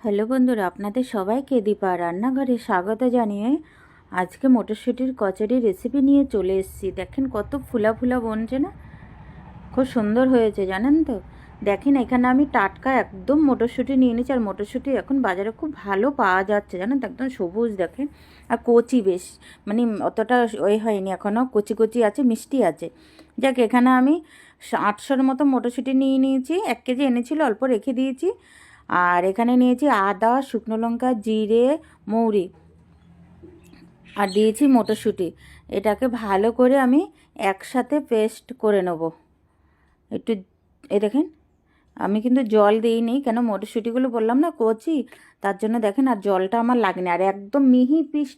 Hello বন্ধুরা, আপনাদের সবাইকে দীপা রান্নাঘরে স্বাগত জানিয়ে আজকে মটরশুঁটির কচুরি রেসিপি নিয়ে চলে এসেছি। দেখেন কত ফুলা ফুলা বনছে না, খুব সুন্দর হয়েছে জানেন তো। দেখেন এখানে আমি টাটকা একদম মটরশুঁটি নিয়ে নিয়েছি, আর মটরশুঁটি এখন বাজারে খুব ভালো পাওয়া যাচ্ছে জানেন তো, একদম সবুজ দেখেন। আর কচি বেশ, মানে অতটা ওই হয়নি, এখনও কচি কচি আছে, মিষ্টি আছে। যাক, এখানে আমি 800-র মতো মটরশুঁটি নিয়ে নিয়েছি। 1 কেজি এনেছিল, অল্প রেখে দিয়েছি। আর এখানে নিয়েছি আদা, শুকনো লঙ্কা, জিরে, মৌরি, আর দিয়েছি মটরশুঁটি। এটাকে ভালো করে আমি একসাথে পেস্ট করে নেব। একটু এই দেখেন, আমি কিন্তু জল দিইনি, কেন মটরশুঁটিগুলো বললাম না কচি, তার জন্য দেখেন। আর জলটা আমার লাগেনি। আর একদম মিহি পিস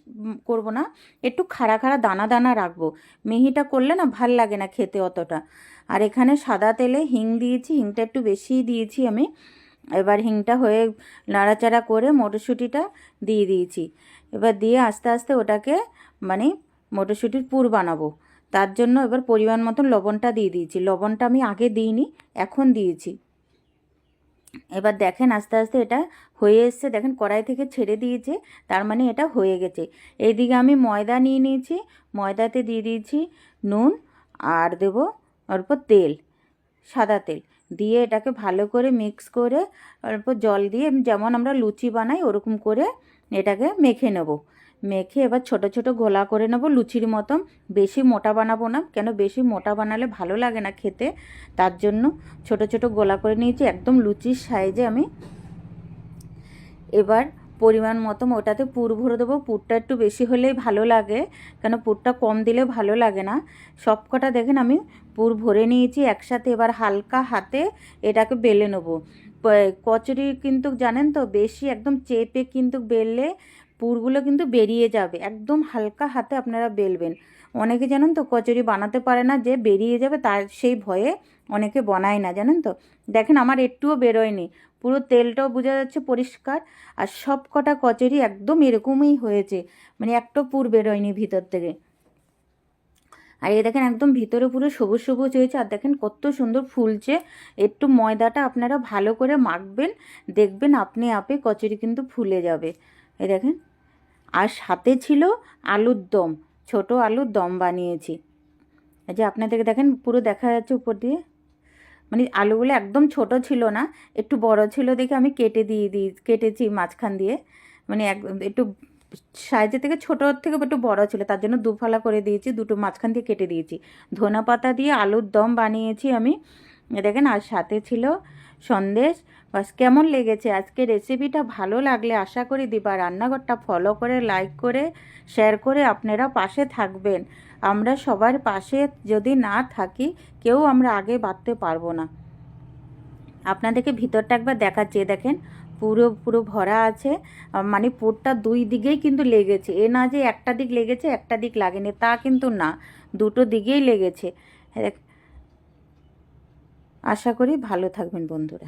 করব না, একটু খাড়া খাড়া দানা দানা রাখবো। মিহিটা করলে না ভাল লাগে না খেতে অতটা। আর এখানে সাদা তেলে হিং দিয়েছি, হিংটা একটু বেশিই দিয়েছি আমি। এবার হিংটা হয়ে নাড়াচাড়া করে মটরশুঁটিটা দিয়ে দিয়েছি। এবার দিয়ে আস্তে আস্তে ওটাকে মানে মটরশুঁটির পুর বানাবো। তার জন্য এবার পরিমাণ মতন লবণটা দিয়ে দিয়েছি। লবণটা আমি আগে দিইনি, এখন দিয়েছি। এবার দেখেন আস্তে আস্তে এটা হয়ে এসছে, দেখেন কড়াই থেকে ছেড়ে দিয়েছে, তার মানে এটা হয়ে গেছে। এইদিকে আমি ময়দা নিয়ে নিয়েছি, ময়দাতে দিয়ে দিয়েছি নুন, আর দেবো অল্প তেল, সাদা তেল দিয়ে এটাকে ভালো করে মিক্স করে অল্প জল দিয়ে, যেমন আমরা লুচি বানাই ওরকম করে এটাকে মেখে নেব। মেখে এবার ছোট ছোট গোলা করে নেব লুচির মতন। বেশি মোটা বানাবো না, কেন বেশি মোটা বানালে ভালো লাগে না খেতে, তার জন্য ছোট ছোট গোলা করে নিয়েছি একদম লুচির সাইজে আমি। এবার পরিমাণ মতো ওটাতে পুর ভরে দেবো। পুরটা একটু বেশি হলেই ভালো লাগে, কেন পুরটা কম দিলে ভালো লাগে না। সব কটা দেখেন আমি পুর ভরে নিয়েছি একসাথে। এবার হালকা হাতে এটাকে বেলে নেবো। কচুরি কিন্তু জানেন তো, বেশি একদম চেপে কিন্তু বেললে পুরগুলো কিন্তু বেরিয়ে যাবে। একদম হালকা হাতে আপনারা বেলবেন। অনেকে জানেন তো কচুরি বানাতে পারে না, যে বেরিয়ে যাবে তার সেই ভয়ে অনেকে বানায় না জানেন তো। দেখেন আমার একটুও বেরোয়নি, পুরো তেলটাও বোঝা যাচ্ছে পরিষ্কার। আর সব কটা কচুরি একদম এরকমই হয়েছে, মানে একটা পুর বেরোয়নি ভিতর থেকে। আর এই দেখেন একদম ভিতরে পুরো সবুজ সবুজ হয়েছে। আর দেখেন কত সুন্দর ফুলছে। একটু ময়দাটা আপনারা ভালো করে মাখবেন, দেখবেন আপনি আপে কচুরি কিন্তু ফুলে যাবে। এই দেখেন। আর সাথে ছিল আলুর দম, ছোট আলুর দম বানিয়েছি। এই যে আপনাদেরকে দেখেন পুরো দেখা যাচ্ছে উপর দিয়ে, মানে আলুগুলো একদম ছোট ছিল না, একটু বড় ছিল দেখে আমি কেটেছি মাঝখান দিয়ে, মানে একটু সাইজের থেকে ছোটোর থেকে একটু বড় ছিল, তার জন্য দুফালা করে দিয়েছি, দুটো মাঝখান দিয়ে কেটে দিয়েছি। ধনে পাতা দিয়ে আলুর দম বানিয়েছি আমি, দেখেন। আর সাথে ছিল সন্দেশ। বাস, কেমন লেগেছে আজকে রেসিপিটা? ভালো লাগলে আশা করি দিবা রান্নাঘরটা ফলো করে, লাইক করে, শেয়ার করে আপনারা পাশে থাকবেন। আমরা সবার পাশে যদি না থাকি, কেউ আমরা আগে বাড়তে পারবো না। আপনাদেরকে ভিতরটা একবার দেখাচ্ছি, দেখেন পুরো পুরো ভরা আছে। মানে পুরটা দুই দিকেই কিন্তু লেগেছে, এ না যে একটা দিক লেগেছে একটা দিক লাগেনি, তা কিন্তু না, দুটো দিকেই লেগেছে। আশা করি ভালো থাকবেন বন্ধুরা।